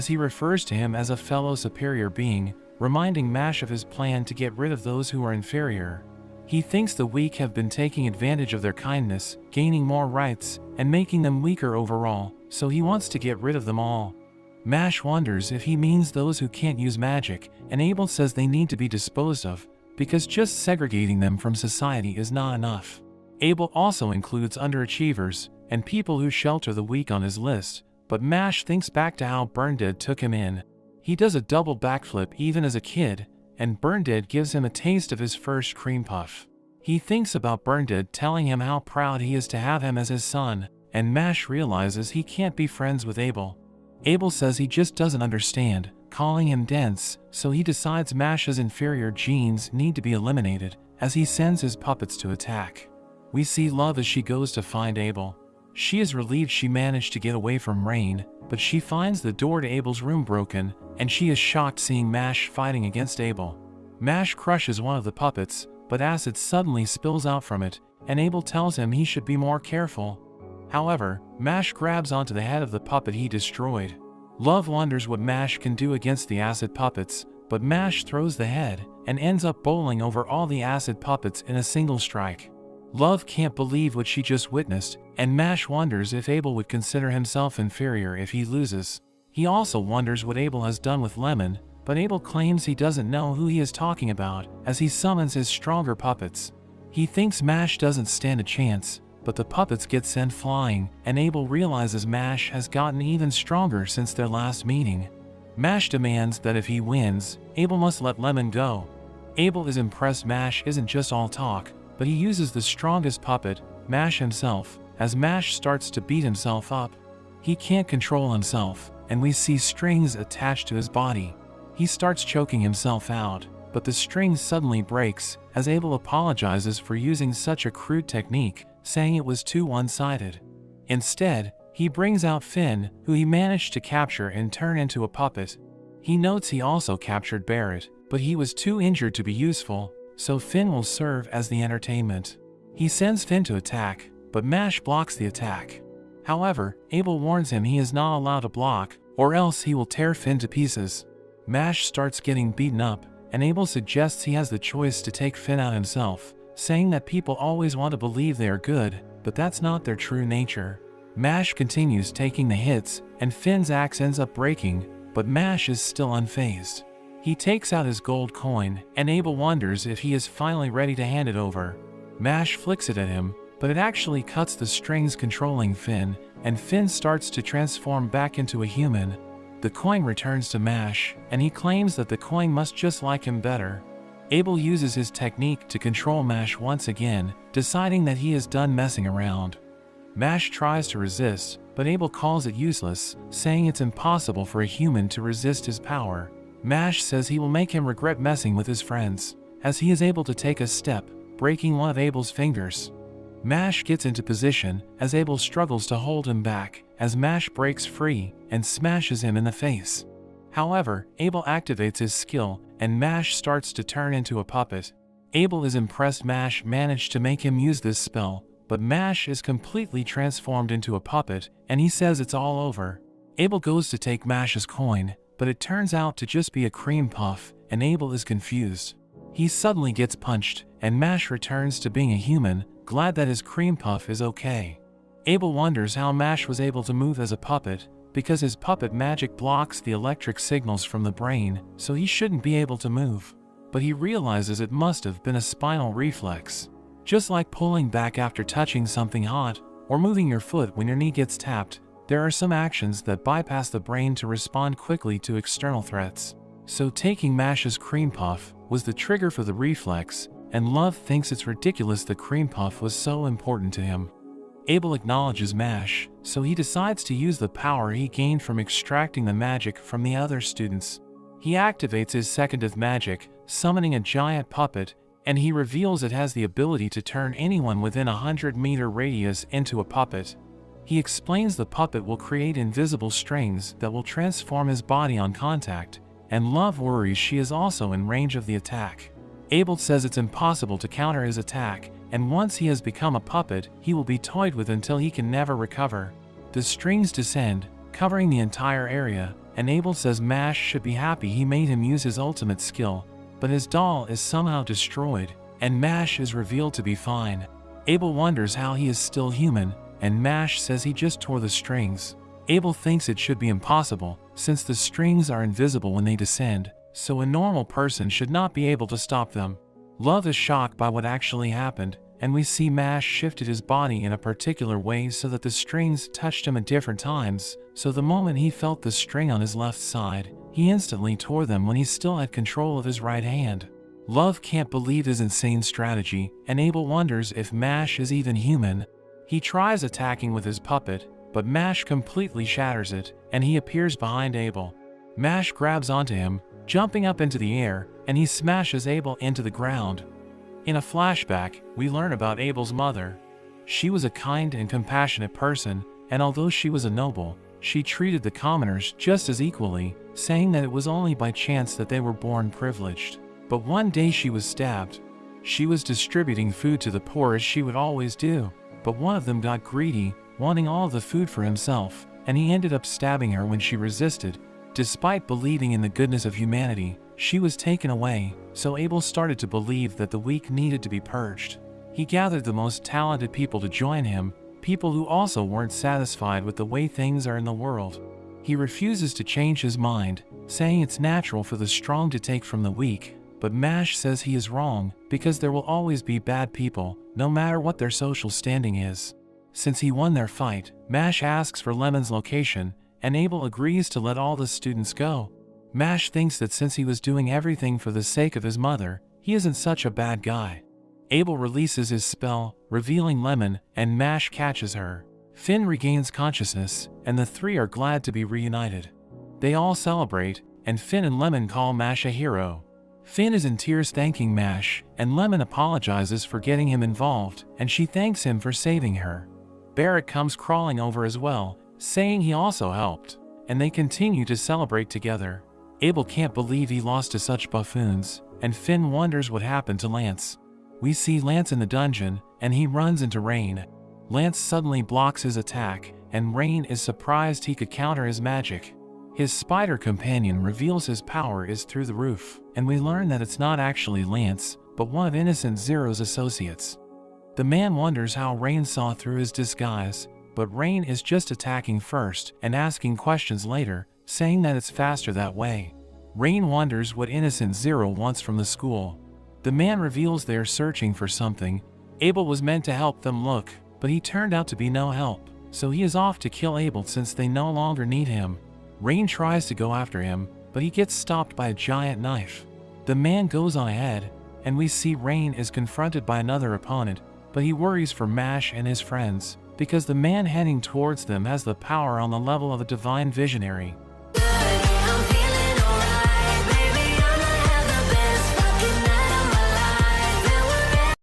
as he refers to him as a fellow superior being, reminding Mage of his plan to get rid of those who are inferior. He thinks the weak have been taking advantage of their kindness, gaining more rights, and making them weaker overall, so he wants to get rid of them all. Mage wonders if he means those who can't use magic, and Abel says they need to be disposed of, because just segregating them from society is not enough. Abel also includes underachievers, and people who shelter the weak on his list, but Mage thinks back to how Burndead took him in. He does a double backflip even as a kid, and Burndead gives him a taste of his first cream puff. He thinks about Burndead telling him how proud he is to have him as his son, and Mage realizes he can't be friends with Abel. Abel says he just doesn't understand, calling him dense, so he decides Mage's inferior genes need to be eliminated, as he sends his puppets to attack. We see Love as she goes to find Abel. She is relieved she managed to get away from Rain, but she finds the door to Abel's room broken, and she is shocked seeing Mage fighting against Abel. Mage crushes one of the puppets, but acid suddenly spills out from it, and Abel tells him he should be more careful. However, Mage grabs onto the head of the puppet he destroyed. Love wonders what Mage can do against the acid puppets, but Mage throws the head, and ends up bowling over all the acid puppets in a single strike. Love can't believe what she just witnessed, and Mage wonders if Abel would consider himself inferior if he loses. He also wonders what Abel has done with Lemon, but Abel claims he doesn't know who he is talking about, as he summons his stronger puppets. He thinks Mage doesn't stand a chance, but the puppets get sent flying, and Abel realizes Mage has gotten even stronger since their last meeting. Mage demands that if he wins, Abel must let Lemon go. Abel is impressed Mage isn't just all talk, but he uses the strongest puppet, Mage himself, as Mage starts to beat himself up. He can't control himself, and we see strings attached to his body. He starts choking himself out, but the string suddenly breaks, as Abel apologizes for using such a crude technique, saying it was too one-sided. Instead, he brings out Finn, who he managed to capture and turn into a puppet. He notes he also captured Barrett, but he was too injured to be useful, so Finn will serve as the entertainment. He sends Finn to attack, but Mage blocks the attack. However, Abel warns him he is not allowed to block, or else he will tear Finn to pieces. Mage starts getting beaten up, and Abel suggests he has the choice to take Finn out himself, saying that people always want to believe they are good, but that's not their true nature. Mage continues taking the hits, and Finn's axe ends up breaking, but Mage is still unfazed. He takes out his gold coin, and Abel wonders if he is finally ready to hand it over. Mage flicks it at him, but it actually cuts the strings controlling Finn, and Finn starts to transform back into a human. The coin returns to Mage, and he claims that the coin must just like him better. Abel uses his technique to control Mage once again, deciding that he is done messing around. Mage tries to resist, but Abel calls it useless, saying it's impossible for a human to resist his power. Mage says he will make him regret messing with his friends, as he is able to take a step, breaking one of Abel's fingers. Mage gets into position, as Abel struggles to hold him back, as Mage breaks free, and smashes him in the face. However, Abel activates his skill, and Mage starts to turn into a puppet. Abel is impressed Mage managed to make him use this spell, but Mage is completely transformed into a puppet, and he says it's all over. Abel goes to take Mage's coin, but it turns out to just be a cream puff, and Abel is confused. He suddenly gets punched, and Mage returns to being a human, glad that his cream puff is okay. Abel wonders how Mage was able to move as a puppet, because his puppet magic blocks the electric signals from the brain, so he shouldn't be able to move. But he realizes it must have been a spinal reflex. Just like pulling back after touching something hot, or moving your foot when your knee gets tapped, there are some actions that bypass the brain to respond quickly to external threats. So taking Mage's cream puff was the trigger for the reflex, and Love thinks it's ridiculous the cream puff was so important to him. Abel acknowledges Mage, so he decides to use the power he gained from extracting the magic from the other students. He activates his second TheMagic, summoning a giant puppet, and he reveals it has the ability to turn anyone within a 100-meter radius into a puppet. He explains the puppet will create invisible strings that will transform his body on contact, and Love worries she is also in range of the attack. Abel says it's impossible to counter his attack, and once he has become a puppet, he will be toyed with until he can never recover. The strings descend, covering the entire area, and Abel says Mash should be happy he made him use his ultimate skill, but his doll is somehow destroyed, and Mash is revealed to be fine. Abel wonders how he is still human, and Mash says he just tore the strings. Abel thinks it should be impossible, since the strings are invisible when they descend, so a normal person should not be able to stop them. Love is shocked by what actually happened, and we see Mash shifted his body in a particular way so that the strings touched him at different times, so the moment he felt the string on his left side, he instantly tore them when he still had control of his right hand. Love can't believe his insane strategy, and Abel wonders if Mash is even human. He tries attacking with his puppet, but Mash completely shatters it, and he appears behind Abel. Mash grabs onto him, jumping up into the air, and he smashes Abel into the ground. In a flashback, we learn about Abel's mother. She was a kind and compassionate person, and although she was a noble, she treated the commoners just as equally, saying that it was only by chance that they were born privileged. But one day she was stabbed. She was distributing food to the poor as she would always do, but one of them got greedy, wanting all the food for himself, and he ended up stabbing her when she resisted. Despite believing in the goodness of humanity, she was taken away, so Abel started to believe that the weak needed to be purged. He gathered the most talented people to join him, people who also weren't satisfied with the way things are in the world. He refuses to change his mind, saying it's natural for the strong to take from the weak, but Mash says he is wrong, because there will always be bad people, no matter what their social standing is. Since he won their fight, Mash asks for Lemon's location, and Abel agrees to let all the students go. Mash thinks that since he was doing everything for the sake of his mother, he isn't such a bad guy. Abel releases his spell, revealing Lemon, and Mash catches her. Finn regains consciousness, and the three are glad to be reunited. They all celebrate, and Finn and Lemon call Mash a hero. Finn is in tears thanking Mash, and Lemon apologizes for getting him involved, and she thanks him for saving her. Barrett comes crawling over as well, saying he also helped, and they continue to celebrate together. Abel can't believe he lost to such buffoons, and Finn wonders what happened to Lance. We see Lance in the dungeon, and he runs into Rain. Lance suddenly blocks his attack, and Rain is surprised he could counter his magic. His spider companion reveals his power is through the roof, and we learn that it's not actually Lance, but one of Innocent Zero's associates. The man wonders how Rain saw through his disguise, but Rain is just attacking first and asking questions later, saying that it's faster that way. Rain wonders what Innocent Zero wants from the school. The man reveals they are searching for something. Abel was meant to help them look, but he turned out to be no help, so he is off to kill Abel since they no longer need him. Rain tries to go after him, but he gets stopped by a giant knife. The man goes on ahead, and we see Rain is confronted by another opponent, but he worries for Mash and his friends, because the man heading towards them has the power on the level of a divine visionary.